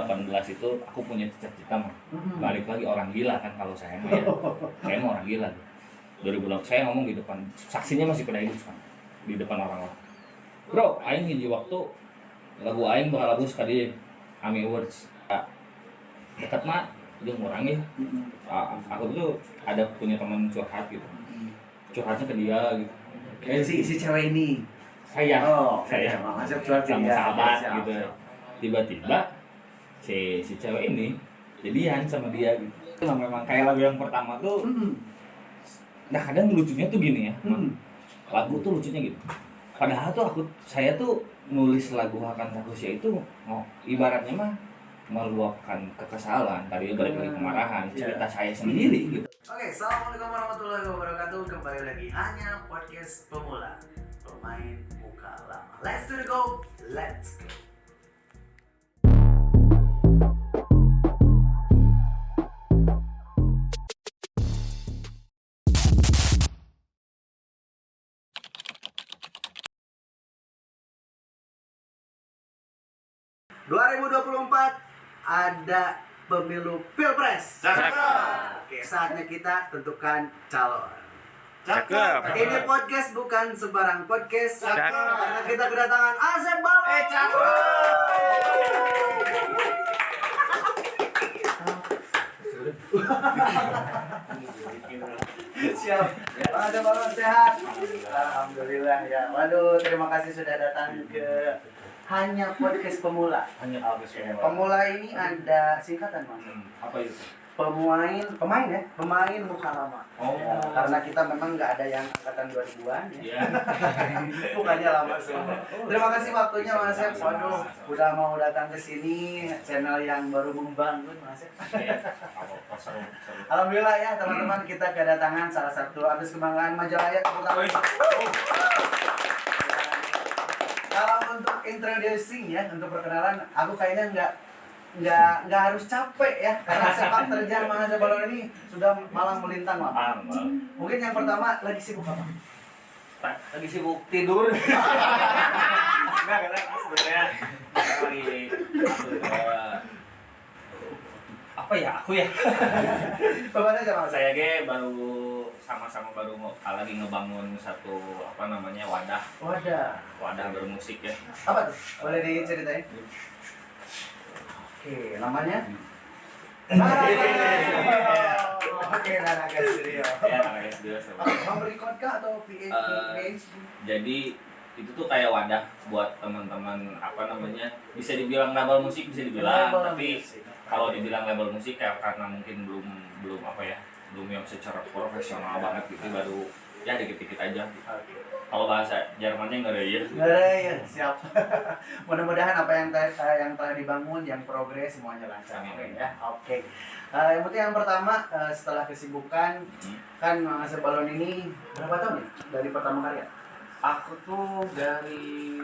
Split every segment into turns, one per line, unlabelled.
2018 itu aku punya cita-cita mah balik lagi orang gila kan kalau saya mah ya. Saya mah orang gila. 2018 saya ngomong di depan, saksinya masih pada hidup kan, di depan orang-orang. Bro, aing hiji waktu lagu aing bakal lagu sekali AMI Awards. Dekat mah jeung orang ya. Aku tuh ada punya teman curhat gitu. Curhatnya ke dia gitu.
Si cewek ini.
Saya
Masuk curhat
sama
dia.
sahabat
Siap,
gitu.
siap.
Tiba-tiba si cewek ini jadian sama dia gitu. Memang kayak lagu yang pertama tuh. Nah kadang lucunya tuh gini ya. Lagu tuh lucunya gitu. Padahal tuh saya tuh nulis lagu Akan Rahasia itu ibaratnya mah meluapkan kekesalan, tadi balik lagi kemarahan, cerita saya sendiri gitu.
Oke, assalamualaikum warahmatullahi wabarakatuh. Kembali lagi hanya podcast pemula, pemain muka lama. Let's do the go, let's go. Ada pemilu Pilpres. Oke, saatnya kita tentukan calon.
Cakep.
Ini podcast bukan sembarang podcast. Karena kita kedatangan Asep Balon. Siap. Asep Balon sehat. Alhamdulillah ya. Waduh, terima kasih sudah datang ke Hanya Podcast Pemula.
Hanya podcast
Pemula ini ada singkatan, Mas.
Apa itu?
Pemain muka lama.
Oh.
Ya, karena kita memang nggak ada yang angkatan 2000-an ya.
Iya.
Mukanya lama semua. Terima kasih waktunya Mas Asep. Waduh, udah mau datang ke sini, channel yang baru membangun Mas Asep.
Seru.
Alhamdulillah ya teman-teman, kita kedatangan salah satu artis kebanggaan Majalaya. Kalau untuk introducing ya, untuk perkenalan, aku kayaknya nggak harus capek ya, karena sepak terjang Mas Asep Balon ini sudah malang melintang lah. Mungkin yang pertama lagi sibuk apa?
Lagi sibuk tidur. Enggak, karena sebenarnya lagi apa ya aku ya.
Bagaimana aja Mas?
Saya sama-sama baru lagi ngebangun satu wadah bermusik ya.
Apa tuh? Boleh diceritain? Oke, namanya? Oke, Nanaga Studio.
Ya, Nanaga Studio.
Home record kah atau PA?
Jadi itu tuh kayak wadah buat teman-teman bisa dibilang label musik, bisa dibilang, tapi kalau dibilang label musik karena mungkin belum yang secara profesional banget gitu, baru ya dikit-dikit aja. Kalau bahasa Jermannya nggak ada ya.
Siap. Mudah-mudahan apa yang telah dibangun, yang progres semuanya lancar ya. Oke. Yang penting yang pertama, setelah kesibukan kan Mas Asep Balon ini berapa tahun ya dari pertama karya?
Aku tuh dari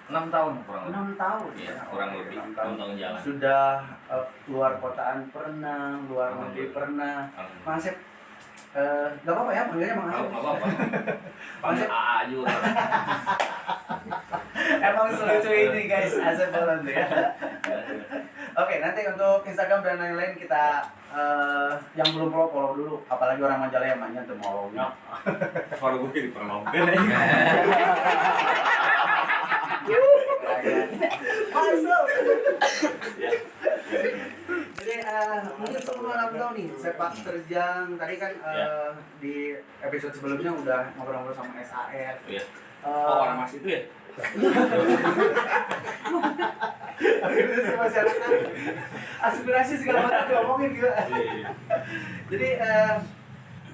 6 tahun kurang lebih.
6 tahun
Ya, kurang lebih 6 tahun jalan.
Sudah luar kotaan pernah, luar negeri pernah. Mas Asep, nggak apa-apa ya panggilnya Mang Asep.
Nggak apa-apa. Panggil AA juga.
Emang selucu ini guys, Asep Balon ya. Oke, nanti untuk Instagram dan lain-lain kita yang belum follow dulu, apalagi orang Majalaya yang tuh mau follow-nya.
Baru gue diperlombakan.
Masuk. Jadi mungkin sebelum tahu nih sepak terjang tadi kan di episode sebelumnya udah ngobrol-ngobrol sama SAR.
Iya. Orang Mas itu ya?
Masyarakat aspirasi segala macam diomongin gitu. Jadi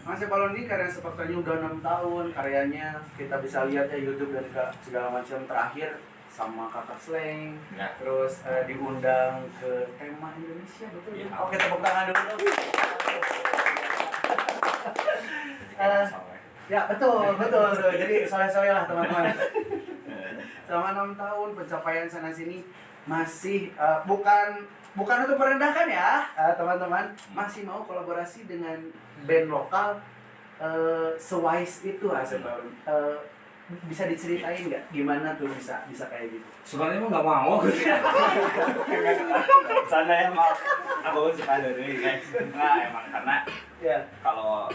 Mas Asep Balon ini karya sepak terjang udah 6 tahun, karyanya kita bisa lihat ya YouTube dan segala macam, terakhir sama Kakak Sleng,
Ya.
terus diundang ke tema Indonesia, betul ya? Oke, tepuk tangan dulu. Ya betul. Jadi soleh-soleh lah teman-teman. Selama 6 tahun pencapaian sana sini masih bukan untuk merendahkan ya teman-teman, masih mau kolaborasi dengan band lokal sewise itu Asep Balon. Bisa diceritain nggak gimana tuh bisa kayak gitu?
Sebenarnya emang nggak mau. Sana ya maaf. Aku suka dari guys. Nah, emang karena
Ya.
kalau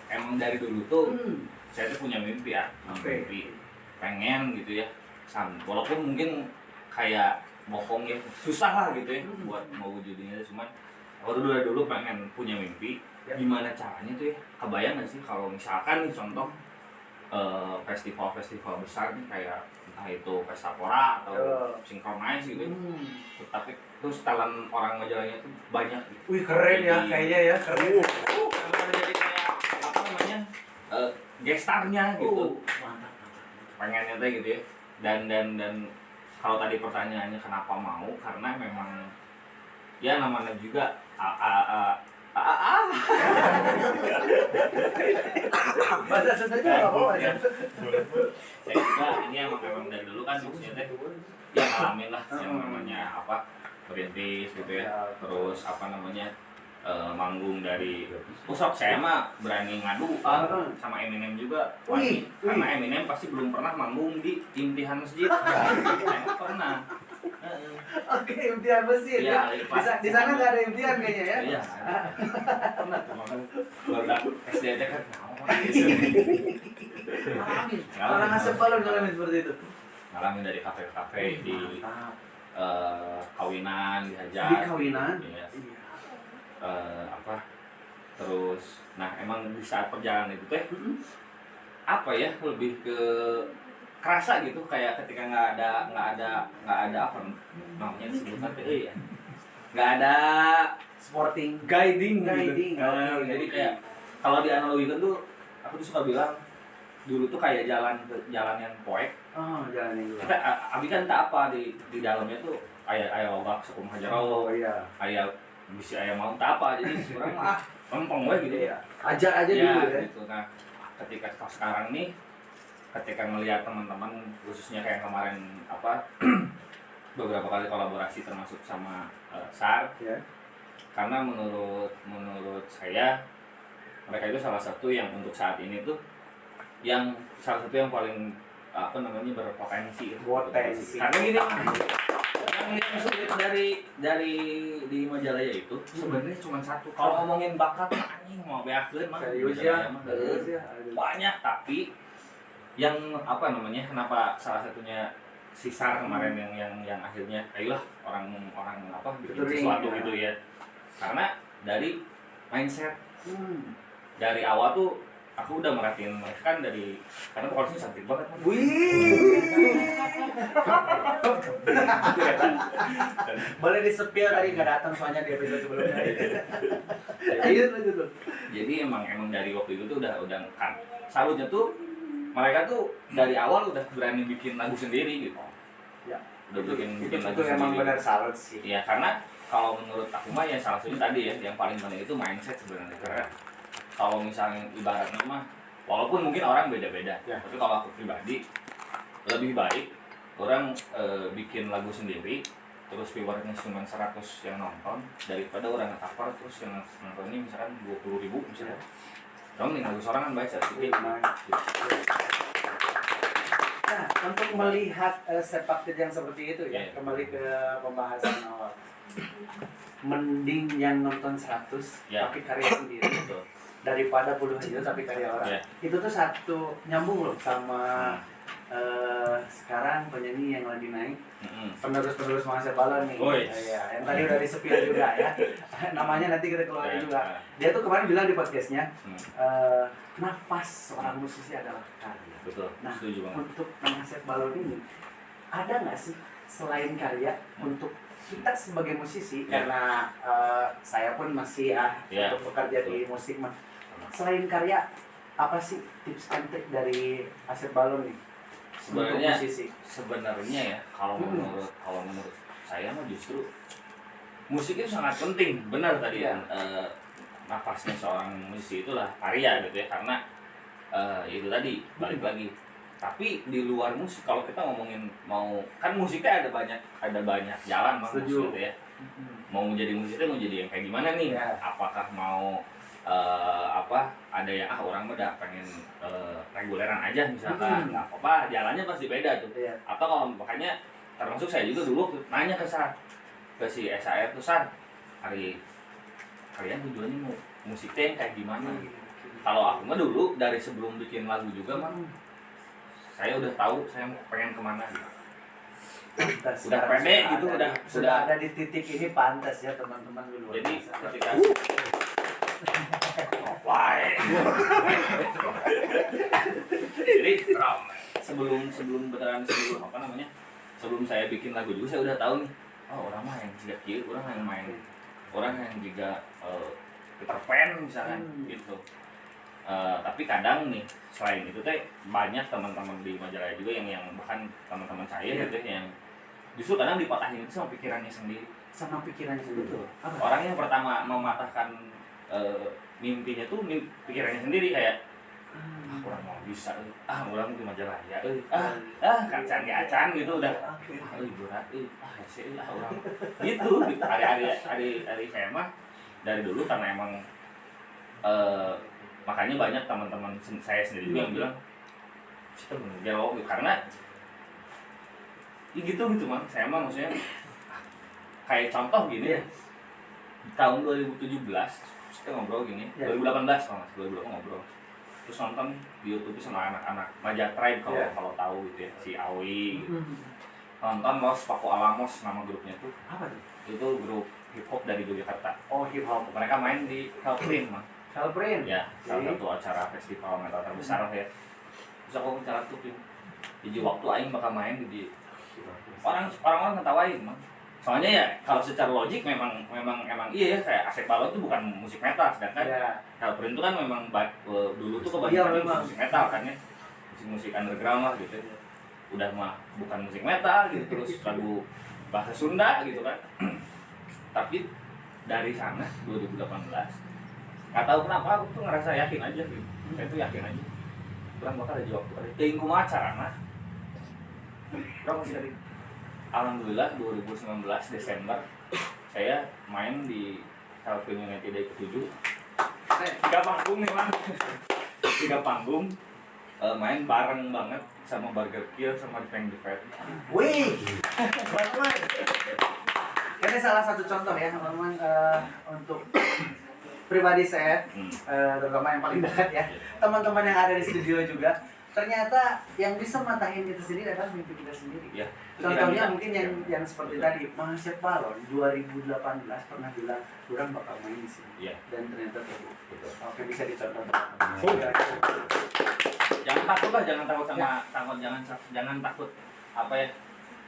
emang dari dulu tuh saya tuh punya mimpi ya,
Oke.
mimpi pengen gitu ya. Walaupun mungkin kayak bohong ya, susah lah gitu ya buat mau wujudinnya. Cuman aku dulu pengen punya mimpi.
Ya.
Gimana caranya tuh ya? Kebayang nggak sih kalau misalkan nih contoh festival-festival besar nih kayak entah itu Pesta Pora atau Synchronize gitu ya. Tapi terus talent orang Majalahnya tuh banyak gitu.
Wih keren ya
Jadi-
kayaknya ya keren.
Karena jadi kayak apa namanya gestarnya gitu.
Mantap.
Pengennya teh gitu ya. Dan kalau tadi pertanyaannya kenapa mau, karena memang ya namanya juga
Bahasa Sunda juga nggak apa-apa ya.
saya juga ini emang dari dulu kan maksudnya teh ya ngalamin lah yang namanya apa merintis gitu ya, terus apa namanya manggung dari pusok. Saya mah berani ngadu sama Eminem juga.
Wih,
Karena Eminem pasti belum pernah manggung di impian masjid. Saya nggak pernah.
Oke, impian masjid ya.
Iya,
Di sana nggak ada impian kayaknya ya.
Iya. Pernah tuh makan baru SD aja kan.
Ngalamin. Orang Asep Balon ngalamin seperti itu.
Ngalamin dari kafe-kafe di
Mantap.
kawinan dihajar.
Di kawinan.
Iya. Apa terus nah emang di saat perjalanan itu teh apa ya lebih ke kerasa gitu kayak ketika nggak ada apa namanya disebutkan teh ya nggak ada
Sporting.
guiding
Guiding,
gitu.
oke.
Jadi kayak kalau dianalogikan tuh aku tuh suka bilang dulu tuh kayak jalan yang poek.
Oh, jalan yang dulu.
Kita abi kan tak apa di dalamnya tuh ayah lobak sekumah
Oh
hajarau
iya.
ayah bisa ayah mau tak apa jadi orang mah lempeng we gitu
Iya. Ajar aja dulu ya.
gitu. Nah ketika sekarang nih ketika melihat teman-teman khususnya kayak kemarin apa beberapa kali kolaborasi termasuk sama SAR
Ya.
karena menurut saya mereka itu salah satu yang untuk saat ini tuh yang salah satu yang paling apa namanya berpotensi gitu.
Potensi.
Karena gini yang sulit dari di Majalaya itu sebenarnya cuma satu. Kalau ngomongin bakat mah anjing mau beakeun mah
Serius
Majalaya
ya.
mah.
Serius ya.
Banyak tapi yang apa namanya kenapa salah satunya si SAR kemarin yang akhirnya ayolah orang apa bikin
Touring,
sesuatu
ya.
gitu ya. Karena dari mindset dari awal tuh aku udah merhatiin mereka kan dari karena vokalisnya cantik banget kan.
Wih. Boleh disepil tadi nggak datang soalnya di episode sebelumnya. Lanjut.
Jadi emang dari waktu itu tuh udah kan salutnya tuh mereka tuh dari awal udah berani bikin lagu sendiri gitu.
Ya.
Udah bikin
Itu
lagu
emang
sendiri.
benar salut sih.
Iya karena kalau menurut aku mah ya salah satunya tadi ya yang paling penting itu mindset sebenarnya. Karena kalau misalnya ibaratnya mah walaupun mungkin orang beda-beda,
Ya.
tapi kalau aku pribadi lebih baik orang bikin lagu sendiri terus viewernya cuma 100 yang nonton daripada orang nge-cover terus yang nontonnya misalkan 20.000 misalnya. Dong nih lagu seorang kan baik sedikit.
Nah, untuk melihat sepak terjang seperti itu ya,
Iya.
kembali ke pembahasan awal. Mending yang nonton 100
Ya.
tapi karya sendiri
Betul.
daripada puluhan juta tapi karya orang.
Iya.
Itu tuh satu nyambung loh sama sekarang penyanyi yang lagi naik penerus Mas Balon nih.
Oh, yes.
Ya, yang tadi udah disepil juga ya. Namanya nanti kita keluarin juga. Dia tuh kemarin bilang di podcastnya, nafas seorang musisi adalah karya.
Betul.
Nah,
Setuju banget.
untuk Mas Balon ini, ada nggak sih selain karya untuk kita sebagai musisi,
Ya.
karena saya pun masih
Ya,
untuk bekerja di musik mah. Selain karya, apa sih tips and trik dari Asep Balon nih?
Sebenarnya
untuk musisi.
sebenarnya ya kalau menurut saya mah justru musik itu sangat penting. Benar tadi
Ya.
nafasnya seorang musisi itulah karya gitu ya karena itu tadi balik lagi. Tapi di luar musik kalau kita ngomongin mau kan musiknya ada banyak jalan bang
Setuju.
musik itu ya. Mau menjadi musisi mau jadi yang kayak gimana nih?
Ya.
Apakah mau ada yang orang udah pengen reguleran aja misalkan nggak apa-apa jalannya pasti beda tuh.
Iya.
Atau kalau makanya termasuk saya juga dulu nanya ke SAR ke si SAR tuh San, kalian tujuannya mau musiknya yang kayak gimana? Kalau aku mah dulu dari sebelum bikin lagu juga mah saya udah tahu saya mau pengen kemana gitu. Udah pede gitu,
sudah ada di titik ini, pantas ya teman-teman dulu.
Jadi ketika jadi sebelum beneran sebelum saya bikin lagu juga saya udah tahu nih, oh orang mah yang juga kieu, orang yang main, orang yang juga Peter Pan misalkan gitu. Tapi kadang nih selain itu teh banyak teman-teman di Majalaya juga yang bahkan teman-teman saya gitu yang justru kadang dipatahin itu sama pikirannya sendiri.
Sama pikirannya sendiri.
Betul. Orang yang pertama mematahkan mimpinya tuh pikirannya sendiri kayak kurang mau bisa, orang di Majalaya, kacan acan gitu udah, berat, hasil orang gitu. Hari saya mah dari dulu karena emang makanya banyak teman-teman saya sendiri juga yang bilang kita menjawab karena gitu mah saya mah maksudnya kayak contoh gini tahun 2017 kita ngobrol gini 2018 kalau nggak 2018 ngobrol terus nonton di YouTube sama anak-anak Maja Tribe kalau tahu gitu ya si Awi gitu. Nonton Los Paco Alamos nama grupnya tuh
apa tuh?
Itu grup hip hop dari Yogyakarta.
Oh, hip hop.
Mereka main di Hellprint mah.
Hellprint?
Ya, salah satu acara festival metal terbesar ya. Terus aku bicara tuh jadi waktu aing bakal main di orang-orang ngetawain mah. Soalnya ya kalau secara logik memang iya ya kayak Asep Balon itu bukan musik metal sedangkan Hellprint itu kan memang dulu tuh kebanyakan musik metal kan ya. Musik underground lah gitu. Udah mah bukan musik metal gitu terus lagu bahasa Sunda gitu kan. Tapi dari sana 2018 nggak tahu kenapa aku tuh ngerasa yakin aja gitu. Saya tuh yakin aja. Kurang bakal ada waktu ada ting kumaha carana. Kurang masih dari alhamdulillah 2019 Desember saya main di Hellprint United Day ke-7. 3 panggung nih Bang. 3 panggung main bareng banget sama Burger Kill sama Defend the Fat.
Wih, teman-teman. Ini salah satu contoh ya teman-teman untuk pribadi saya, terutama yang paling dekat ya, teman-teman yang ada di studio juga. Ternyata yang bisa matahin itu sendiri adalah mimpi kita sendiri.
Ya,
Contohnya mungkin yang seperti tadi, Asep Balon 2018 pernah bilang, "Kurang bakal main di sini."
Ya.
Dan ternyata terbukti.
Betul.
Oke, bisa dicontoh.
Jangan takut lah, jangan takut sama jangan takut apa ya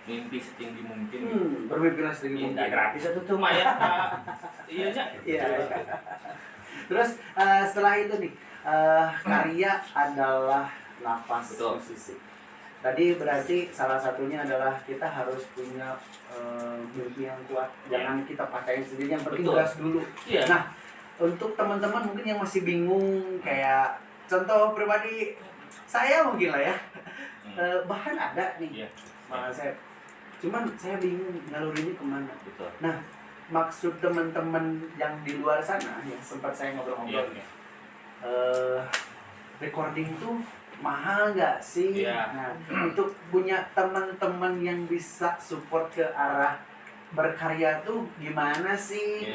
mimpi setinggi mungkin.
Bermimpilah setinggi mungkin.
Gratis itu tuh mah ya. Iya nya.
Iya. Terus setelah itu nih karya adalah nafas musisi. Tadi berarti salah satunya adalah kita harus punya mimpi yang kuat. Jangan kita pakaiin sendiri, yang penting gas dulu.
Iya.
Nah, untuk teman-teman mungkin yang masih bingung kayak contoh pribadi saya mungkin lah ya. Bahkan ada nih. Malah saya cuman saya bingung ngalurinya kemana.
Betul.
Nah, maksud teman-teman yang di luar sana yang sempat saya ngobrol-ngobrol recording tuh mahal nggak sih? Nah, untuk punya teman-teman yang bisa support ke arah berkarya tuh gimana sih?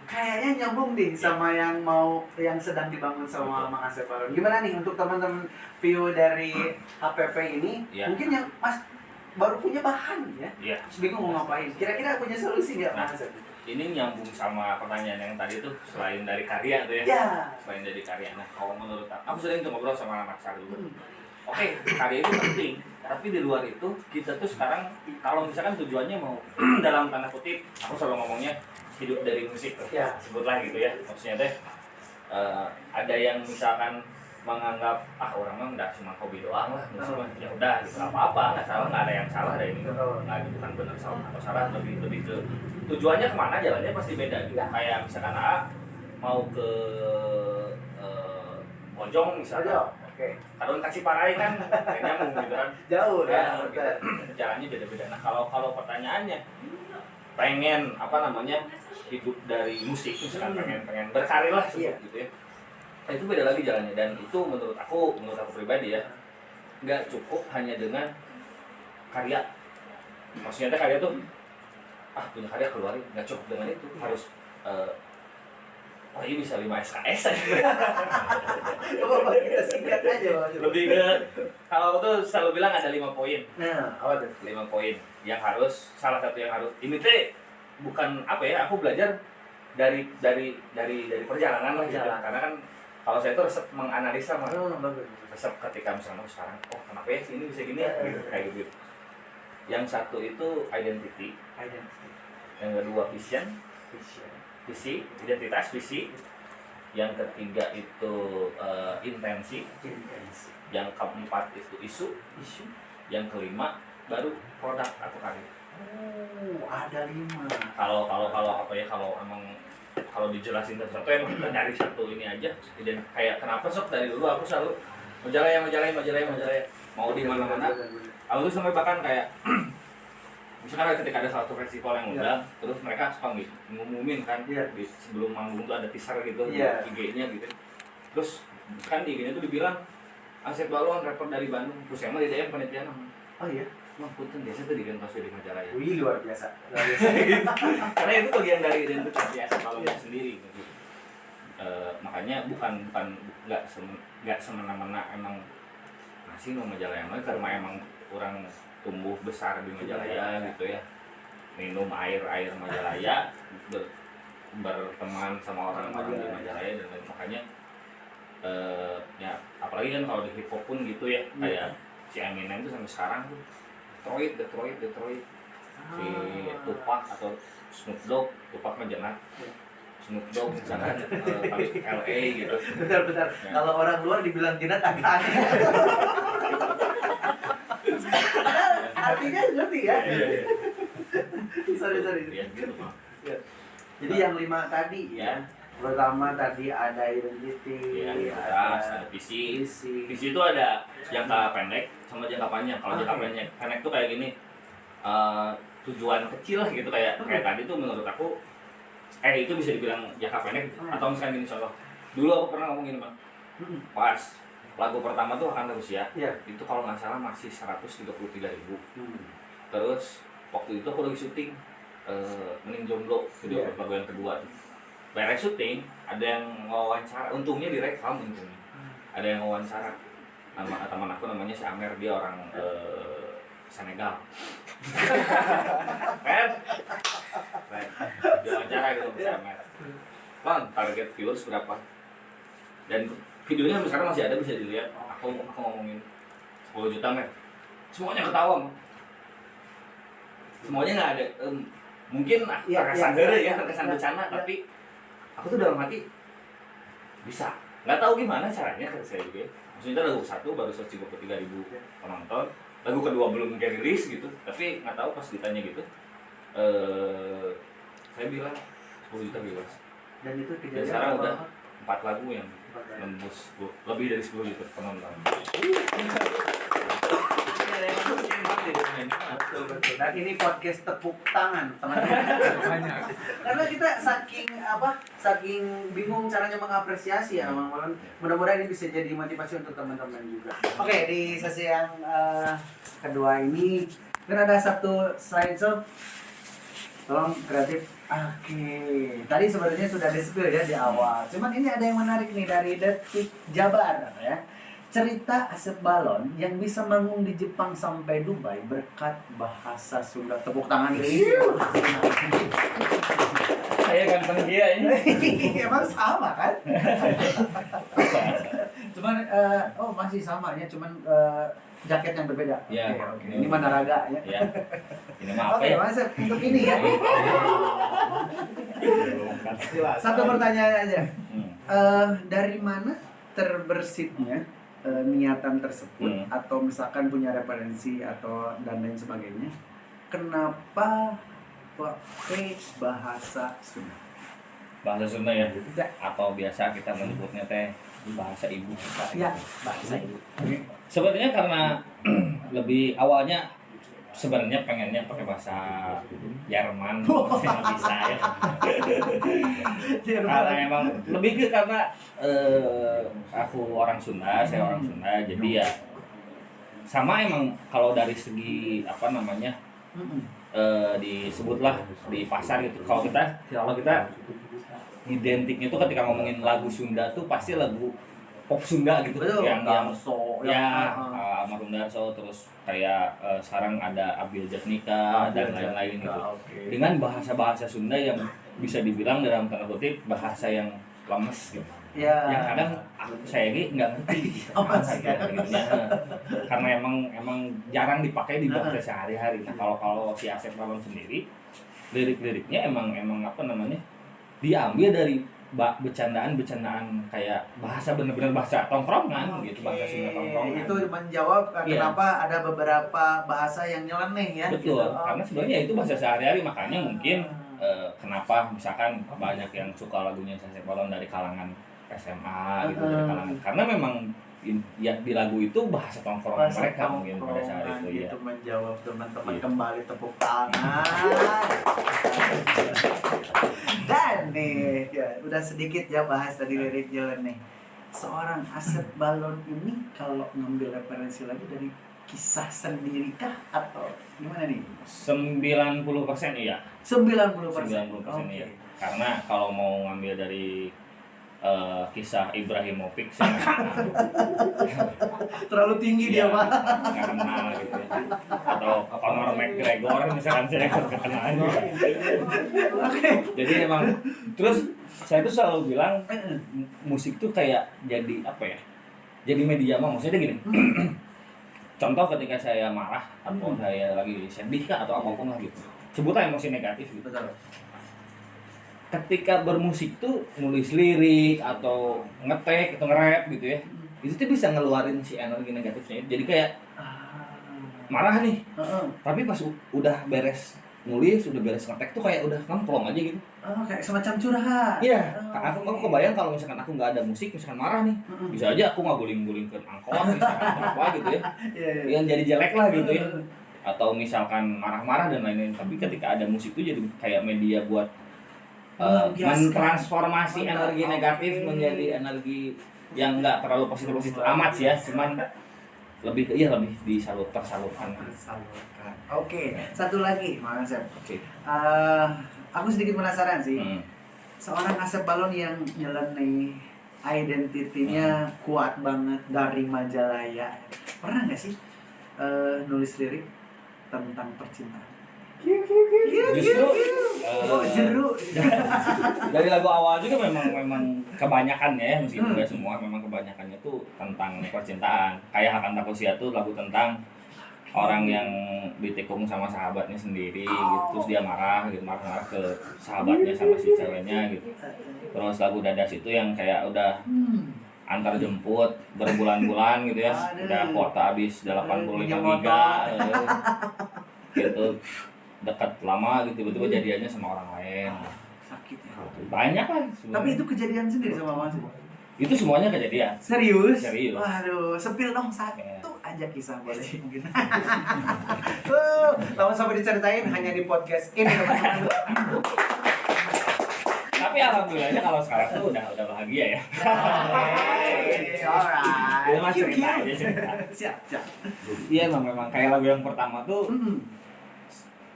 Kayaknya nyambung deh sama yang sedang dibangun sama Mang Asep Balon. Gimana nih untuk teman-teman view dari HPP ini? Mungkin yang baru punya bahan ya, terus bingung mau ngapain. Kira-kira punya solusi nggak Mang Asep?
Ini nyambung sama pertanyaan yang tadi tuh selain dari karya tuh ya. Selain dari karya. Nah, kalau menurut aku sering tuh ngobrol sama anak saya dulu. Oke, karya itu penting. Tapi di luar itu kita tuh sekarang kalau misalkan tujuannya mau dalam tanda kutip, aku selalu ngomongnya hidup dari musik tuh. Sebutlah gitu ya. Maksudnya teh ada yang misalkan menganggap orang mah nggak cuma hobi doang lah, ya udah gitu apa-apa, nggak salah, nggak ada yang salah dari ini, nggak bukan benar salah atau salah, lebih ke tujuannya kemana, jalannya pasti beda gitu. Kayak misalkan mau ke Bojong misalnya, Kadon kasih parai kan nyambung gitu kan,
jauh
ya, gitu. Jalannya beda-beda. Nah kalau pertanyaannya pengen hidup dari musik misalkan pengen berkarir lah gitu ya. Nah, itu beda lagi jalannya, dan itu menurut aku pribadi ya nggak cukup hanya dengan karya. Maksudnya karya tuh punya karya keluarin, nggak cukup dengan itu, harus oh ini bisa 5 SKS aja.
Coba kita singkat aja Bang.
Lebih ke, kalau aku tuh selalu bilang ada 5 poin.
Nah, apa tuh?
5 poin yang harus, salah satu yang harus, ini teh bukan apa ya, aku belajar dari perjalanan lah gitu. Karena kan kalau saya tuh resep menganalisa mah.
Bagus.
Resep ketika misalnya sekarang, oh kenapa ya sih ini bisa gini ya, gitu, kayak gitu. Yang satu itu identity, yang kedua vision, visi, identitas, visi. Yang ketiga itu intensi. Yang keempat itu isu. Yang kelima baru produk atau karya.
Ada 5.
Kalau apa ya, kalau emang kalau dijelasin satu emang kita dari satu ini aja. Dan kayak kenapa sok dari dulu aku selalu majalah mau di mana-mana. Aku tuh sampai bahkan kayak misalkan ketika ada satu festival yang undang, terus mereka suka ngumumin kan, di sebelum manggung tuh ada teaser gitu, IG-nya gitu. Terus kan di IG-nya tuh dibilang Asep Balon, rapper dari Bandung, terus emang di DM panitia nama.
Oh iya?
Emang punten biasa tuh diganti di majalah ya.
Wih, luar biasa.
Karena itu bagian dari identitas biasa kalau sendiri gitu. Makanya bukan nggak semena-mena emang masih no majalah yang lain, karena emang orang tumbuh besar di Majalaya gitu ya, minum air Majalaya, berteman sama orang-orang di Majalaya dan lain. Makanya ya apalagi kan kalau di hip hop pun gitu ya, kayak si Eminem tuh sampai sekarang tuh Detroit si Tupac atau Snoop Dogg, Tupac menjenat Snoop Dogg misalkan LA gitu.
Bentar. Ya. Kalau orang luar dibilang jinak agak aneh. Artinya ngerti ya?
Iya.
Sorry.
Ya, gitu,
Ya. Jadi yang 5 tadi ya. Pertama tadi ada identity,
ada visi. Visi itu ada jangka pendek sama jangka panjang. Kalau jangka pendek tuh kayak gini, tujuan kecil lah gitu, kayak tadi tuh menurut aku itu bisa dibilang jangka pendek. Atau misalnya gini contoh, dulu aku pernah ngomong gini Bang, pas lagu pertama tuh Akan Rusia, itu kalau nggak salah masih 133.000. Terus waktu itu aku lagi syuting Mending Jomblo, video lagu yang kedua. Beres syuting, ada yang wawancara, untungnya direkam untungnya. Ada yang wawancara, teman aku namanya si Amer, dia orang Senegal. Kan? Dia wawancara gitu si Amer. Bang, target viewers berapa? Dan videonya sampai sekarang masih ada, bisa dilihat. Aku ngomongin 10 juta Mer. Semuanya ketawa. Semuanya nggak ada. Mungkin terkesan terkesan bercanda, tapi aku tuh dalam hati bisa. Nggak tahu gimana caranya kata saya juga. Maksudnya lagu 1 baru 153.000 penonton, lagu kedua belum rilis gitu. Tapi nggak tahu pas ditanya gitu, saya bilang 10 juta viewers.
Dan itu
dan sekarang udah 4 lagu yang nembus lebih dari 10 juta penonton.
Betul. Dan ini podcast tepuk tangan teman-teman. Karena kita saking bingung caranya mengapresiasi ya, mudah-mudahan ini bisa jadi motivasi untuk teman-teman juga. Oke, di sesi yang kedua ini kan ada satu slideshow. Tolong kreatif. Oke, tadi sebenarnya sudah di-spill ya di awal. Cuman ini ada yang menarik nih dari Detik Jabar ya. Cerita Asep Balon yang bisa manggung di Jepang sampai Dubai berkat bahasa Sunda. Tepuk tangan dulu.
Saya ganteng dia ini.
Emang sama kan? Cuman masih sama ya, cuman jaket yang berbeda.
Ya,
oke. Ini Manaraga ya.
Ya. Ini mah apa ya?
Oke, Mas, untuk ini ya. Satu pertanyaan aja. Dari mana terbersitnya niatan tersebut atau misalkan punya referensi atau dan lain sebagainya, kenapa pakai bahasa Sunda?
Bahasa Sunda ya? Atau biasa kita menyebutnya teh bahasa ibu kita.
Ya, bahasa ibu.
Sebenarnya karena lebih awalnya sebenarnya pengennya pakai bahasa Jerman, nggak bisa ya. Karena emang lebih ke karena aku orang Sunda, saya orang Sunda, jadi ya sama emang kalau dari segi disebutlah di pasar gitu. Kalau kita identiknya tuh ketika ngomongin lagu Sunda tuh pasti lagu pop Sunda gitu.
Betul.
yang
Darso,
ya almarhum Darso, terus kayak sekarang ada Abil Jatnika dan lain-lain gitu. Dengan bahasa-bahasa Sunda yang bisa dibilang dalam tanda kutip bahasa yang lemes gitu.
Ya.
Yang kadang saya ini nggak ngerti bahasa gitu. Karena emang jarang dipakai di bahasa sehari-hari. Nah kalau si Asep Balon sendiri lirik-liriknya emang apa namanya diambil dari bercandaan kayak bahasa bener-bener bahasa tongkrongan gitu, bahasa Sunda tongkrongan.
Itu menjawab kenapa ada beberapa bahasa yang nyeleneh ya.
Betul,
Gitu.
karena sebenarnya itu bahasa sehari-hari, makanya mungkin kenapa misalkan banyak yang suka lagunya Asep Balon dari kalangan SMA gitu, dari kalangan karena memang ya di lagu itu bahasa tongkrongan mereka mungkin pada saat itu
gitu
ya.
Menjawab teman-teman kembali tepuk tangan. Dan nih ya, udah sedikit ya bahas tadi lirik Nyeleneh. Seorang Asep Balon ini kalau ngambil referensi lagi dari kisah sendiri kah atau gimana nih?
90% iya.
90%.
90% iya. Karena kalau mau ngambil dari kisah Ibrahimovic
terlalu tinggi dia Pak.
Nggak kenal gitu ya. Atau Conor McGregor misalkan saya nggak kenal juga. Jadi emang terus saya tuh selalu bilang musik tuh kayak jadi apa ya, jadi media mah, maksudnya gini. Contoh ketika saya marah atau saya lagi sedih kah atau apapun lah gitu, sebutlah emosi negatif gitu.
Betul.
Ketika bermusik tuh nulis lirik atau ngetek atau nge-rap gitu ya, itu tuh bisa ngeluarin si energi negatifnya. Jadi kayak marah nih, tapi pas udah beres nulis, udah beres ngetek tuh kayak udah kemplong aja gitu.
Kayak semacam curhat.
Iya, aku kebayang kalau misalkan aku nggak ada musik, misalkan marah nih, bisa aja aku nggak guling-guling ke angkot misalkan atau apa gitu ya, yang jadi jelek lah gitu ya. Atau misalkan marah-marah dan lain-lain. Tapi ketika ada musik tuh jadi kayak media buat mentransformasi energi negatif menjadi energi yang nggak terlalu positif amat sih ya, cuman lebih tersalurkan.
Oke, satu lagi Mas Asep.
Oke.
Aku sedikit penasaran sih. Seorang Asep Balon yang nyeleneh, identitinya kuat banget dari Majalaya. Pernah nggak sih nulis lirik tentang percintaan?
Justru
jeruk.
dari lagu awal juga memang kebanyakannya ya, meskipun tidak semua, memang kebanyakannya tuh tentang percintaan. Kayak Hakanta Kosia tuh lagu tentang orang yang ditikung sama sahabatnya sendiri gitu, terus dia marah ke sahabatnya sama si ceweknya gitu. Terus lagu Dadas itu yang kayak udah antar jemput berbulan-bulan gitu ya, udah kuota habis 85 giga gitu, dekat lama gitu, tiba-tiba jadiannya sama orang lain.
Sakit ya.
Banyak lah sebenarnya.
Tapi itu kejadian sendiri sama Mas.
Itu semuanya kejadian.
Serius?
Serius.
Waduh, sepil dong satu aja kisah boleh mungkin. Lama sampai diceritain hanya di podcast ini teman-teman.
Tapi alhamdulillahnya kalau sekarang tuh udah bahagia ya.
Alright.
Udah mah cerita aja cerita.
Siap.
Iya memang kayak lagu yang pertama tuh.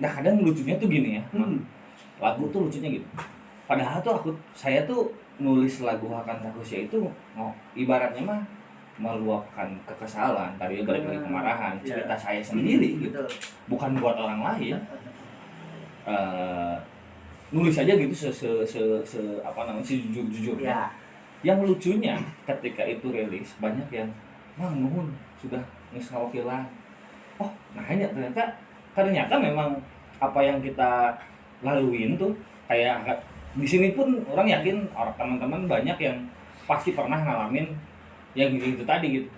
Nah kadang lucunya tuh gini ya. Lagu tuh lucunya gitu. Padahal tuh saya tuh nulis lagu Hakanta Kosia itu ibaratnya mah meluapkan kekesalan, tadi balik lagi kemarahan, cerita saya sendiri gitu, bukan buat orang lain. Nulis aja gitu sejujur-jujurnya. Yang lucunya ketika itu rilis banyak yang nuhun sudah ngesawakilan. Oh, nah ternyata memang apa yang kita laluin tuh kayak di sini pun orang yakin teman-teman banyak yang pasti pernah ngalamin yang gitu tadi gitu.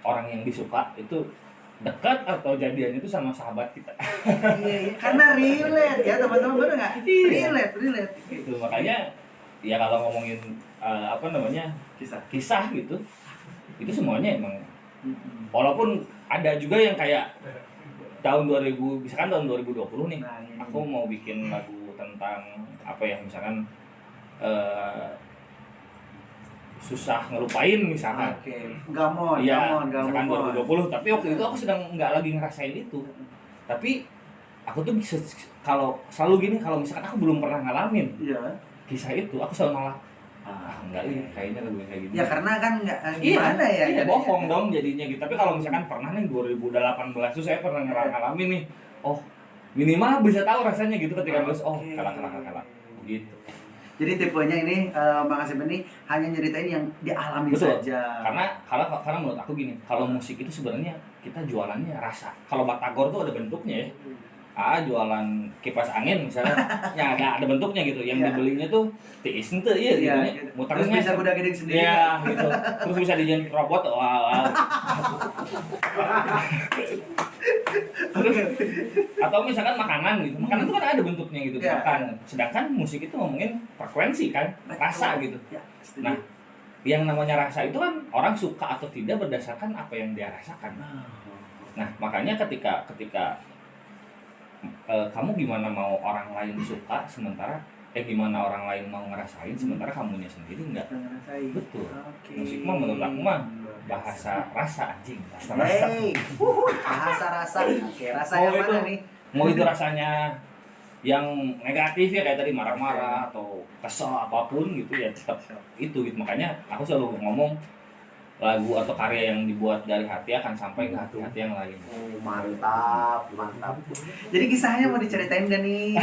Orang yang disuka itu dekat atau jadian itu sama sahabat kita.
Iya, karena relate ya teman-teman, bener nggak? Relate.
Itu makanya ya kalau ngomongin kisah gitu, itu semuanya emang walaupun ada juga yang kayak tahun 2020 nih, aku mau bikin lagu tentang apa ya, misalkan susah ngelupain misalkan.
Gamon.
Misalkan 2020, tapi waktu itu aku sedang nggak lagi ngerasain itu. Tapi aku tuh kalau selalu gini, kalau misalkan aku belum pernah ngalamin
Iya.
kisah itu, aku selalu malah enggak nih, kayaknya lagu yang kayak gini.
Ya karena kan nggak gimana ya.
Iya,
kan?
bohong dong jadinya gitu. Tapi kalau misalkan pernah nih 2018 tuh saya pernah ngalamin nih. Oh, minimal bisa tahu rasanya gitu ketika nulis kalah gitu.
Jadi tipenya ini Bang Asep ini hanya nyeritain yang dialami
Betul.
saja.
Karena menurut aku gini, kalau musik itu sebenarnya kita jualannya rasa. Kalau batagor tuh ada bentuknya ya. Jualan kipas angin misalnya, ya ada bentuknya gitu. Yang dibelinya tuh tiis ente iya gitu.
Terus bisa kuda gede sendiri.
Iya gitu. Terus bisa dijadiin robot. Wah. Terus atau misalkan makanan gitu. Makanan itu kan ada bentuknya gitu, makan. Sedangkan musik itu ngomongin frekuensi kan, rasa gitu. Nah, yang namanya rasa itu kan orang suka atau tidak berdasarkan apa yang dia rasakan. Nah, makanya ketika kamu gimana mau orang lain suka sementara gimana orang lain mau ngerasain sementara kamunya sendiri enggak
ngerasain.
Betul.
Okay.
Musik mah menurut aku mah bahasa rasa anjing, bahasa rasa.
Bahasa rasa. Oke, rasa yang mana nih?
Mau itu rasanya yang negatif ya kayak tadi marah-marah atau kesel apapun gitu ya tetap itu gitu. Makanya aku selalu ngomong lagu atau karya yang dibuat dari hati akan sampai ke hati-hati yang lain.
Mantap. Jadi kisahnya mau diceritain gak nih?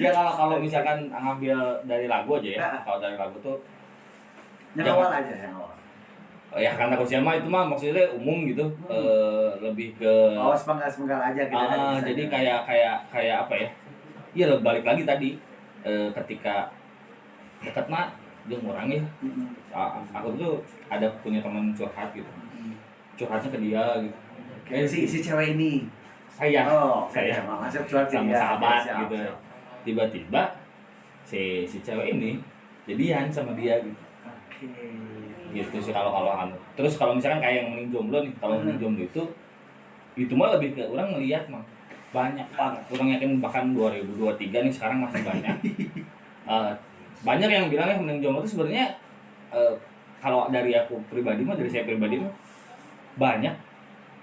Ya kalau misalkan ngambil dari lagu aja ya. Kalau dari lagu tuh
yang awal aja yang awal.
Ya karena Kosiama itu mah maksudnya umum gitu. Lebih ke
sepenggal aja gitu.
Jadi kayak apa ya? Iya balik lagi tadi ketika dekat mah dia ngurang ya. Aku tuh ada punya teman curhat gitu. Curhatnya ke dia gitu.
Si cewek ini.
Saya
masuk curhat
sama sahabat gitu. Tiba-tiba si cewek ini jadian sama dia gitu. Gitu sih kalau terus kalau misalkan kayak yang mending jomblo nih, kalau mending jomblo itu mah lebih ke orang ngelihat mah banyak banget. Orang yakin bahkan 2023 nih sekarang masih banyak. Banyak yang bilang ya mending jomblo itu sebenarnya kalau dari aku pribadi mah, dari saya pribadi mah banyak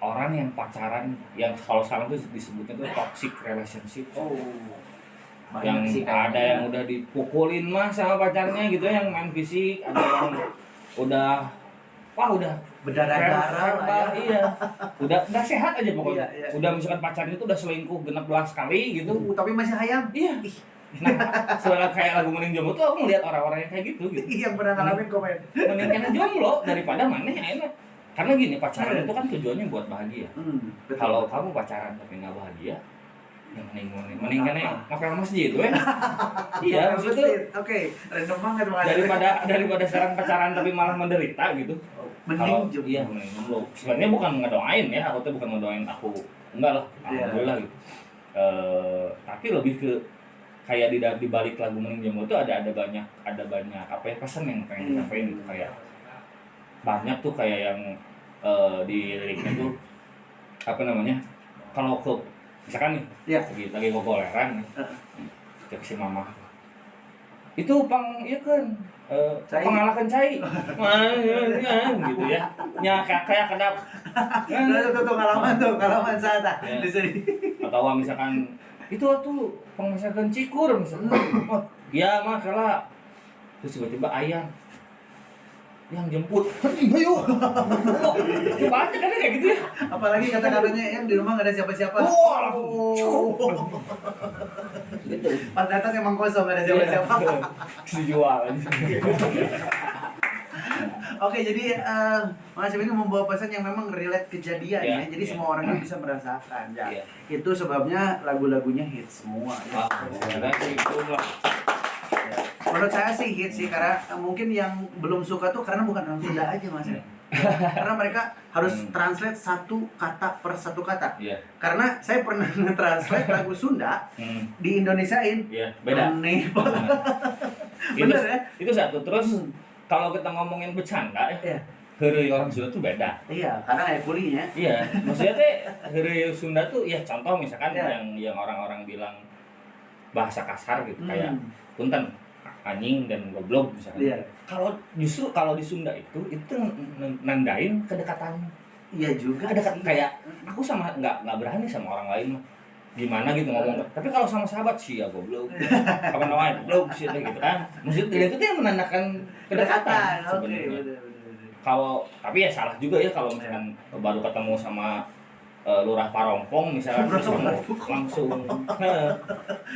orang yang pacaran yang kalau sekarang tuh disebutnya tuh toxic relationship. Yang ada yang udah dipukulin mah sama pacarnya gitu, yang main fisik, ada yang udah
berdarah-darah lah ya.
Iya. Udah sehat aja pokoknya.
Iya.
Udah misalkan pacarnya itu udah selingkuh 16 kali gitu.
Tapi masih hayang.
Iya. Nah, soalnya kayak lagu Mending Jomblo tuh aku ngeliat orang-orang yang kayak gitu.
Yang pernah ngalamin komen.
Mending kena jomblo daripada mana yang enak. Karena gini, pacaran itu kan tujuannya buat bahagia. Kalau kamu pacaran tapi nggak bahagia, ya mending kena ngapel masjid tuh ya. Iya, maksudnya
Oke, random banget
daripada sekarang pacaran tapi malah menderita gitu.
Mending jomblo.
Iya, mending jomblo. Sebenarnya bukan ngedoain ya, aku tuh bukan ngedoain aku. Enggak lah, alhamdulillah gitu. Tapi lebih ke kayak di balik lagu Mending Jomblo tuh ada banyak apa ya pesan yang pengen disampaikan gitu, kayak banyak tuh kayak yang di liriknya tuh apa namanya, kalau ke misalkan nih lagi gogoleran nih cek si mama itu iya kan pengalahkan cai gitu ya kayak kedap
tuh ngalaman saat di sini.
Atau misalkan itu tuh pengasakan cikur misalkan ya mah kalah terus tiba-tiba ayam yang jemput ayo banyak kan kayak gitu ya,
apalagi kata-katanya yang di rumah nggak ada siapa-siapa.
Gitu.
Pas datang emang kosong nggak ada siapa-siapa.
Dijual aja.
Oke, jadi Mas ini membawa pesan yang memang relate kejadian ya. Jadi semua orang bisa merasakan ya. Itu sebabnya lagu-lagunya hit semua ya. Menurut saya sih hit sih, karena mungkin yang belum suka tuh karena bukan orang Sunda aja Mas. Karena mereka harus translate satu kata per satu kata. Karena saya pernah nge-translate lagu Sunda di Indonesiain.
Beda.
Aneh banget.
Bener ya? Itu satu. Terus kalau kita ngomongin bercanda heureuy orang Sunda tuh beda.
Iya, karena kayak kulinya.
Iya, maksudnya teh heureuy Sunda tuh ya contoh misalkan yang orang-orang bilang bahasa kasar gitu kayak punten, anjing dan goblok misalkan. Kalau justru di Sunda itu nandain kedekatan
Iya juga
ada
sih.
kayak aku sama nggak berani sama orang lain mah gimana gitu ngomong, tapi kalau sama sahabat sih ya goblok apa namanya goblok sih gitu kan, maksudnya itu yang menandakan kedekatan
Oke,
sebenarnya.
bener.
Kalau tapi ya salah juga ya kalau misalkan baru ketemu sama lurah Parompong misalkan terus kamu langsung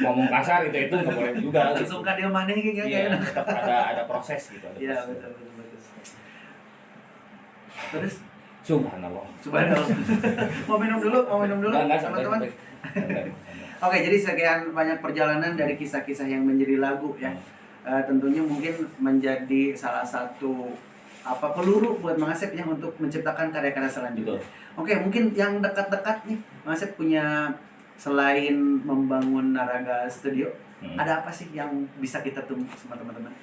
ngomong kasar itu nggak boleh juga gitu.
Langsung kan dia mana gitu
Iya,
kan.
tetap ada proses gitu, ada
Iya,
proses.
betul. Terus
Subhanallah.
Subhanallah. Mau minum dulu
Enggak, santai,
teman-teman.
santai.
Oke, jadi sekian banyak perjalanan dari kisah-kisah yang menjadi lagu ya. Tentunya mungkin menjadi salah satu peluru buat Mang Asep yang untuk menciptakan karya-karya selanjutnya.
Betul.
Oke, mungkin yang dekat-dekat nih, Mang Asep punya selain membangun Naraga Studio, ada apa sih yang bisa kita tunggu sama teman-teman?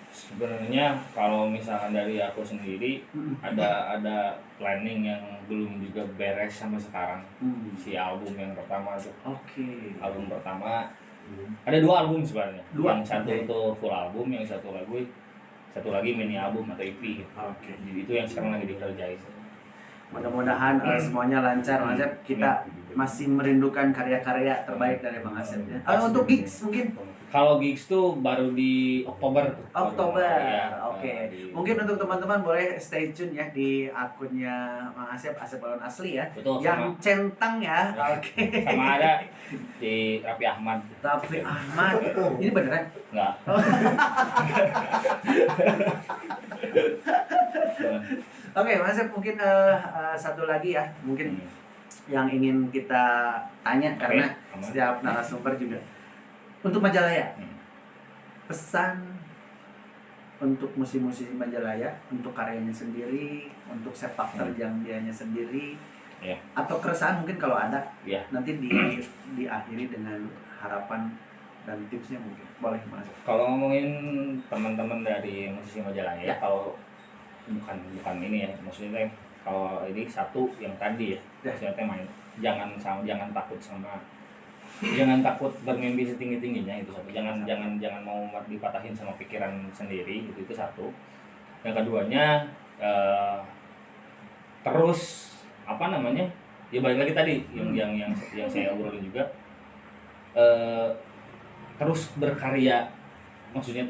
Sebenarnya kalau misalkan dari aku sendiri ada planning yang belum juga beres sampai sekarang. Si album yang pertama tuh.
Oke.
Album pertama ada 2 album sebenarnya.
Dua?
Yang satu itu full album, yang satu lagi mini album atau EP gitu.
Oke.
Jadi itu yang sekarang lagi dikerjain.
Mudah-mudahan semuanya lancar, Mang Asep. Kita masih merindukan karya-karya terbaik dari Mang Asep ya. Untuk gigs mungkin
Kalau gigs tuh baru di Oktober tuh.
Oktober.
Iya,
Oke.
di-
Mungkin untuk teman-teman boleh stay tune ya di akunnya Mang Asep Balon Asli ya.
Betul,
Yang centang ya. Oke.
sama ada di Raffi Ahmad.
Tapi Ahmad, ini beneran?
Enggak.
Oke, Mas Asep mungkin satu lagi ya. Mungkin yang ingin kita tanya karena
aman.
setiap narasumber juga. Untuk Majalaya, pesan untuk musisi-musisi Majalaya, untuk karyanya sendiri, untuk sepak terjang dianya sendiri,
Iya.
atau keresahan mungkin kalau ada,
Iya.
nanti diakhiri dengan harapan dan tipsnya mungkin. Boleh Mas.
Kalau ngomongin teman-teman dari musisi Majalaya,
Ya.
kalau bukan ini ya, maksudnya kalau ini satu yang tadi ya,
Ya.
maksudnya main jangan takut bermimpi setinggi-tingginya, itu satu. Jangan mau dipatahin sama pikiran sendiri, itu satu. Yang keduanya terus ya balik lagi tadi yang saya obrolin juga, terus berkarya, maksudnya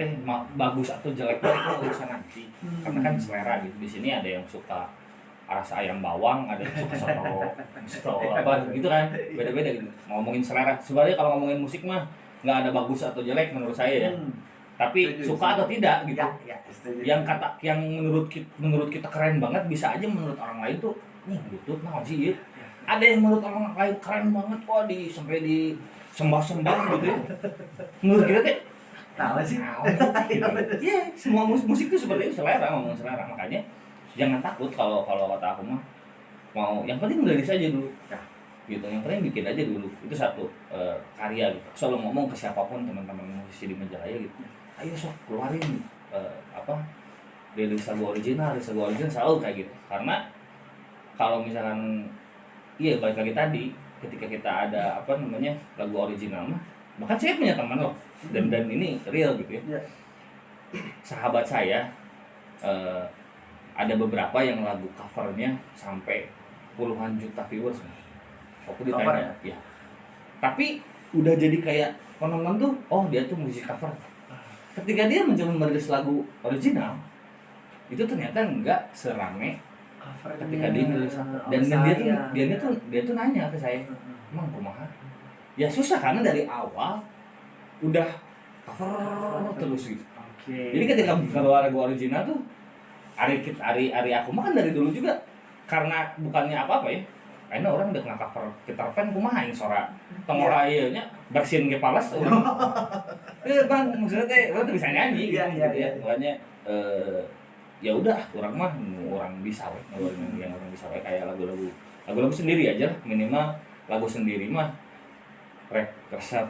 bagus atau jelek itu urusan nanti, karena kan selera gitu. Di sini ada yang suka rasa ayam bawang, ada yang suka soto apa gitu kan, beda-beda gitu. Ngomongin selera, sebenarnya kalau ngomongin musik mah nggak ada bagus atau jelek menurut saya ya, tapi
Setuju,
suka atau tidak gitu.
Setuju.
Yang menurut kita keren banget, bisa aja menurut orang lain tuh gitu nah sih ya. Ada yang menurut orang lain keren banget kok sampai disembah-sembah gitu ya. Menurut kita teh
Tahu sih.
Iya, semua musik itu seperti itu, selera, ngomong selera. Makanya jangan takut kalau kata aku mah, mau yang penting nulis aja dulu. Gitu, yang penting bikin aja dulu. Itu satu, karya gitu. Selalu ngomong ke siapapun teman-teman musisi di Majalaya gitu. Ayo sok keluarin rilis lagu original selalu kayak gitu. Karena kalau misalkan balik lagi tadi, ketika kita ada lagu original mah, bahkan saya punya teman loh, dan ini real gitu ya. Sahabat saya ada beberapa yang lagu covernya sampai puluhan juta viewers. Aku ditanya, ya. Tapi udah jadi kayak penonton tuh, oh dia tuh musisi cover. Ketika dia mencoba merilis lagu original, itu ternyata enggak serame ketika dia merilis cover. Dan dia tuh nanya ke saya, emang kumaha? Ya susah karena dari awal udah cover terus gitu. Jadi ketika keluar lagu original tuh, Ari aku mah kan dari dulu juga, karena bukannya apa-apa ya, karena orang udah nge-cover Peter Pan kumaha yang suara tongora ieu nya bersin ge palas urang. Bang, maksudnya teh urang bisa nyanyi gitu ya. Makanya ya udah orang mah orang bisa we, yang orang bisa we kayak lagu-lagu sendiri aja, minimal lagu sendiri mah rek resep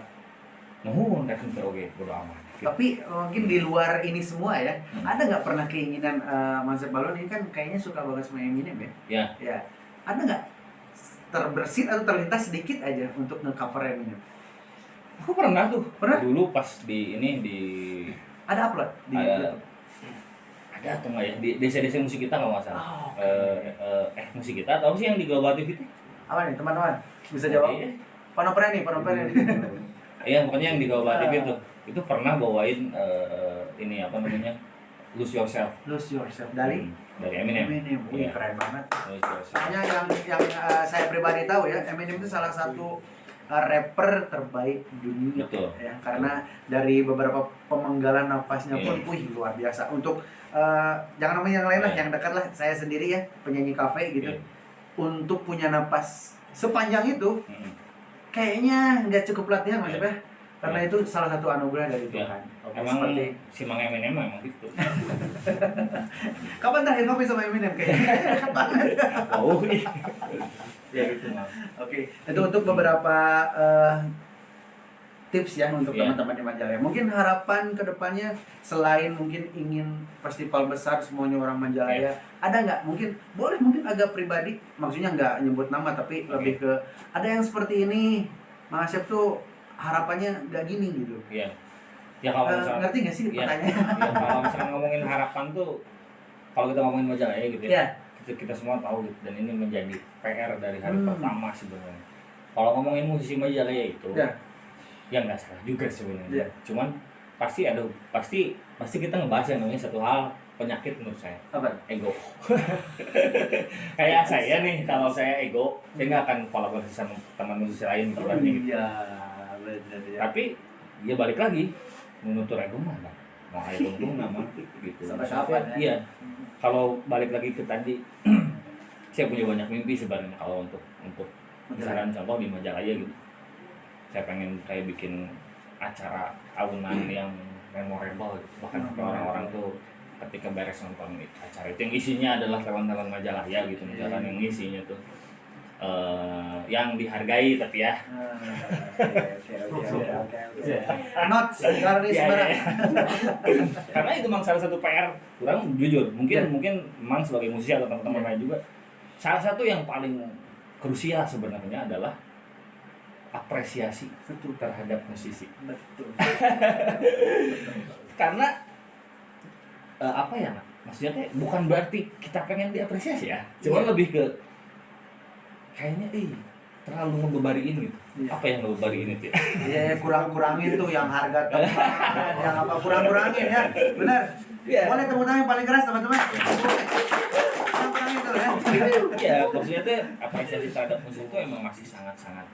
nuhun rek oge bodo amat.
Tapi mungkin di luar ini semua ya, ada nggak pernah keinginan Mas Balon ini kan kayaknya suka banget sama Eminem ya? Ya. Ada nggak terbersit atau terlintas sedikit aja untuk nge-cover Eminem?
Aku pernah tuh.
Pernah?
Dulu pas di
Ada upload di YouTube?
ada atau enggak ya di desa-desa musik kita nggak masalah.
Oh,
Musik kita atau apa sih yang di Global TV itu?
apa nih teman-teman? Bisa jawab?
Iya.
Panopreni.
Iya, pokoknya yang di Global TV itu pernah bawain ini apa namanya? Lose Yourself.
Lose Yourself dari
Eminem.
Wih,
Iya.
keren banget.
Lose Yourself.
Makanya yang saya pribadi tahu ya, Eminem itu salah satu rapper terbaik dunia.
Betul.
Ya, karena dari beberapa pemenggalan nafasnya pun,
Iya.
wih luar biasa. Untuk jangan ngomongin yang lain lah,
Iya.
yang dekat lah. Saya sendiri ya, penyanyi kafe gitu.
Iya.
Untuk punya napas sepanjang itu,
Mm.
kayaknya nggak cukup latihan Mas
Iya.
ya. Karena itu salah satu anugerah dari
Iya.
Tuhan. Oke,
Emang
seperti
si Mang Eminem emang gitu.
kapan terakhir ngopi sama Eminem kayaknya? Dekat banget.
Oh, iya. Ya gitu, Mang.
Oke, itu untuk beberapa tips ya untuk
Iya.
teman-teman di Majalaya. Mungkin harapan kedepannya selain mungkin ingin festival besar semuanya orang Majalaya, ada nggak? Mungkin boleh mungkin agak pribadi, maksudnya nggak nyebut nama tapi
Oke.
lebih ke ada yang seperti ini, Mang Asep tuh harapannya nggak gini gitu.
Iya. Ya kalau misalnya
Ngerti nggak sih
Iya.
pertanyaannya?
ya, kalau misalnya ngomongin harapan tuh kalau kita ngomongin Majalaya gitu ya.
Iya.
Kita semua tahu gitu dan ini menjadi PR dari hari
Hmm.
pertama sebenarnya. Kalau ngomongin musisi Majalaya itu
Iya.
ya nggak salah juga sebenarnya.
Iya.
Cuman pasti kita ngebahas yang namanya satu hal penyakit menurut saya,
Apa?
ego. Kayak saya nih, kalau saya ego, saya nggak akan kolaborasi sama teman musisi lain gitu kan, gitu.
Iya, benar ya.
Tapi dia balik lagi menutur ego mah nggak mau ego tuh nama gitu.
Sampai
Maksudnya,
kapan ya?
Iya. Kalau balik lagi ke tadi, saya punya banyak mimpi sebenarnya kalau untuk misalkan contoh di Majalaya gitu. Saya pengen kayak bikin acara tahunan yang memorable gitu. Bahkan sampai orang-orang tuh ketika beres nonton acara itu yang isinya adalah talent-talent Majalaya gitu, misalkan yang isinya tuh yang dihargai tapi ya.
Oke. Not garis
Iya,
merah.
iya. Karena itu memang salah satu PR kurang jujur. Mungkin memang sebagai musisi atau teman-teman lain juga salah satu yang paling krusial sebenarnya adalah apresiasi terhadap musisi.
Betul.
Karena apa ya, maksudnya teh bukan berarti kita pengen diapresiasi ya, cuma lebih ke kayaknya terlalu ngebebariin gitu.
Iya.
Apa yang ngebebariin itu ya?
Iya, kurangin tuh yang harga tempat, yang apa kurangin ya. Benar.
Iya.
Boleh tepuk tangan yang paling keras teman-teman. Kurangin tuh ya.
Iya, maksudnya teh apresiasi terhadap musik itu emang masih sangat-sangat.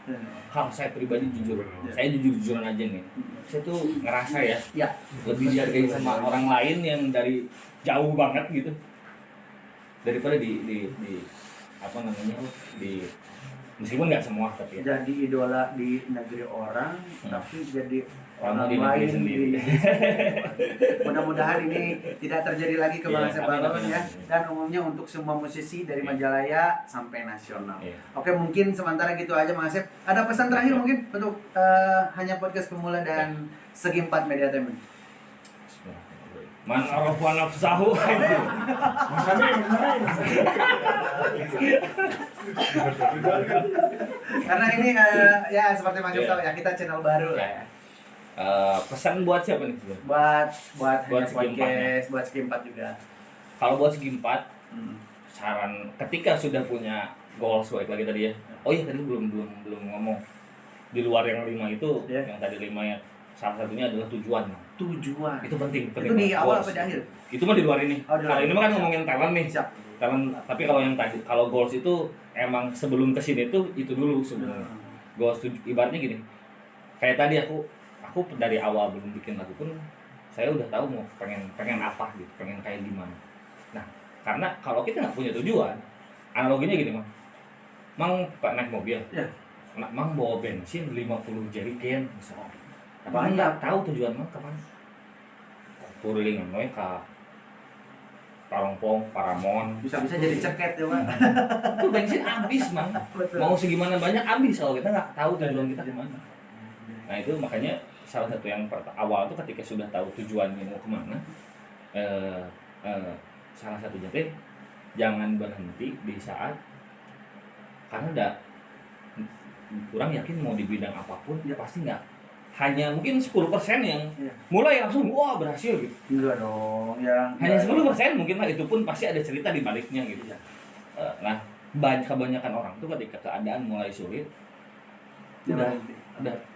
Kalau saya pribadi jujur, saya jujur-jujuran aja nih. Saya tuh ngerasa ya,
Ya.
lebih dihargai sama orang lain yang dari jauh banget gitu. Daripada di apa namanya? Meskipun nggak semua tapi ya.
Jadi idola di negeri orang, tapi jadi orang
di negeri
lain
sendiri.
Mudah-mudahan ini tidak terjadi lagi ke
Iya,
bangsa
amin,
Balon
amin,
ya.
amin.
Dan umumnya untuk semua musisi dari
Iya.
Majalaya sampai nasional.
Iya.
Oke, mungkin sementara gitu aja Mang Asep. Ada pesan terakhir mungkin untuk hanya podcast pemula dan Segi 4 Media Temen.
Man arafa nafsahu.
Karena ini ya seperti Mas
Iya.
tahu ya, kita channel baru lah ya.
Pesan buat siapa nih?
Buat
Buat
hanya
Segi 4
podcast, buat Segi 4 juga.
Kalau buat segi 4,
Hmm.
saran ketika sudah punya goals balik lagi tadi ya. Oh iya tadi belum ngomong. Di luar yang 5 itu,
Iya.
yang tadi 5 ya, salah satunya adalah tujuan.
Tujuan.
Itu penting.
Itu di awal
Goals.
apa di akhir?
Itu mah di luar ini.
Oh, di luar.
Kalau ini mah kan ngomongin talent nih.
Siap.
Talent, tapi kalau yang tadi, kalau goals itu emang sebelum kesini itu dulu sebenarnya. Goals ibaratnya gini. Kayak tadi aku dari awal belum bikin lagu pun saya udah tahu mau pengen apa gitu, pengen kayak gimana. Nah, karena kalau kita nggak punya tujuan, analoginya gini Mang naik mobil,
Ya.
Mang bawa bensin 50 jerigen misalnya. Tapi
Banyak.
nggak tahu tujuan Mang kemana. Kurilingan we ka Parongpong, Paramon.
Bisa-bisa jadi ceket ya, Pak.
Itu bensin habis Mang.
Betul.
Mau segimana banyak habis kalau kita nggak tahu tujuan kita kemana. Nah itu makanya salah satu yang awal tuh ketika sudah tahu tujuannya mau kemana, salah satunya teh jangan berhenti di saat karena kurang yakin mau di bidang apapun dia pasti nggak hanya mungkin 10% yang
Iya.
mulai langsung wah berhasil gitu.
Enggak dong, yang
Hanya 10% mungkin lah, itu pun pasti ada cerita di baliknya gitu.
Iya.
Nah, kebanyakan orang tuh ketika keadaan mulai sulit udah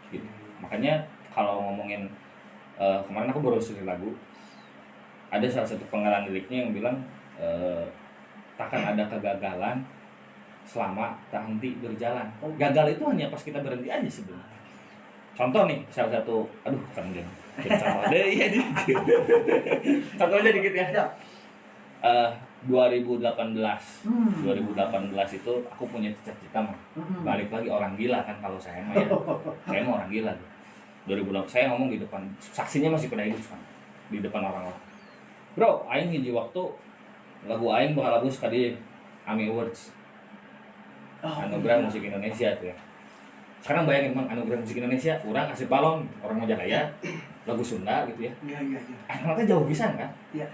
gitu. Makanya kalau ngomongin kemarin aku baru studi lagu, ada salah satu penggalan liriknya yang bilang takkan ada kegagalan selama tak henti berjalan. Gagal itu hanya pas kita berhenti aja sebenarnya. Contoh nih, salah satu, aduh kan dia contoh deh, iya dikit. Contoh aja dikit ya. 2018 itu aku punya cita-cita mah balik lagi orang gila kan kalau saya mah ya. Saya mah orang gila. 2018 saya ngomong di depan, saksinya masih pada hidup kan, di depan orang-orang. Bro, aing hiji waktu lagu aing bakal bagus ka dieu AMI Awards. Anugerah Musik Indonesia tuh ya. Sekarang bayangin Bang, Anugerah Musik Indonesia, orang Asep Balon, orang Majalaya, lagu Sunda gitu ya.
Iya.
Akhirnya jauh pisan kan?
Iya.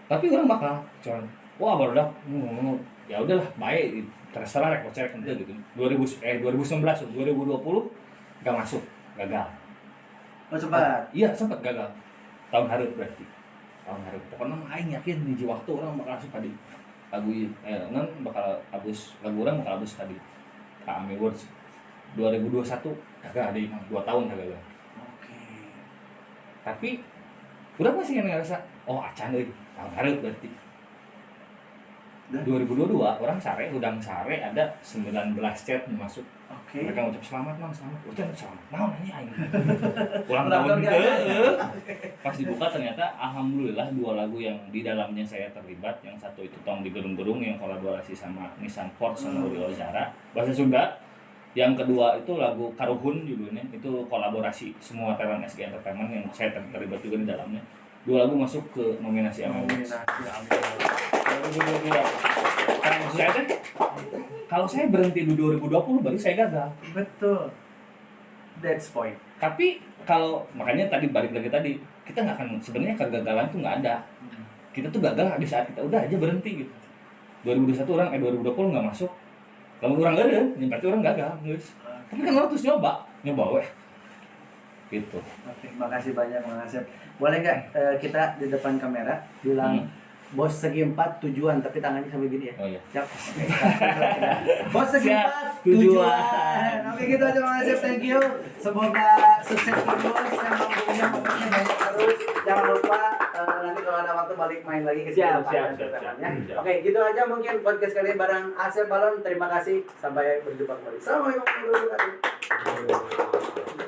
Tapi orang bakal cuman, wah baru dah, ya udahlah, baik, terserah rekor cek ente gitu. 2019, 2020 gak masuk, gagal.
Oh sempat.
Iya sempat gagal. Tahun hareup berarti. Tahun hareup. Pokoknya mah aing yakin di waktu orang bakal masuk tadi. Lagu non bakal abus, lagu orang bakal abus tadi. AMI Awards 2021 gagal ada 2 tahun gagal.
Oke.
Tapi udah masih yang ngerasa, oh acan euy, tahun hareup berarti. 2022 orang udang sare ada 19 chat masuk.
Oke.
Mereka ngucap selamat Mang, selamat. Udah selamat. Naon anjing aing. Ulang
Ulang
tahun
tahun
gitu. Pas dibuka ternyata alhamdulillah 2 lagu yang di dalamnya saya terlibat. Yang satu itu Tong di Gerung-Gerung yang kolaborasi sama Nissan Ford sama Uri Ozara bahasa Sunda. Yang kedua itu lagu Karuhun judulnya, itu kolaborasi semua talent SG Entertainment yang saya terlibat juga di dalamnya. 2 lagu masuk ke nominasi AMI Awards. 2022. Karena maksud saya teh, kalau saya berhenti di 2020 baru saya gagal.
Betul. That's point.
Tapi kalau makanya tadi balik lagi tadi, kita nggak akan, sebenarnya kegagalan tuh nggak ada. Kita tuh gagal di saat kita udah aja berhenti gitu. 2021 orang 2020 nggak masuk. Kalau orang nggak ada, ya berarti orang gagal, guys. Tapi kan orang terus nyoba weh. Gitu.
Oke, makasih banyak Mang Asep. Boleh nggak kita di depan kamera bilang bos segi 4 tujuan, tapi tangannya sampai gini ya?
Oh iya.
Siap. Oke. Bos segi
Siap,
4 tujuan. Oke gitu aja Mang Asep, thank you. Semoga sukses terus, yang mampunya banyak terus. Jangan lupa nanti kalau ada waktu balik main lagi ke sini.
Siap.
Oke, gitu aja mungkin podcast kali ini bareng Asep Balon. Terima kasih. Sampai berjumpa kembali. Assalamualaikum warahmatullahi wabarakatuh.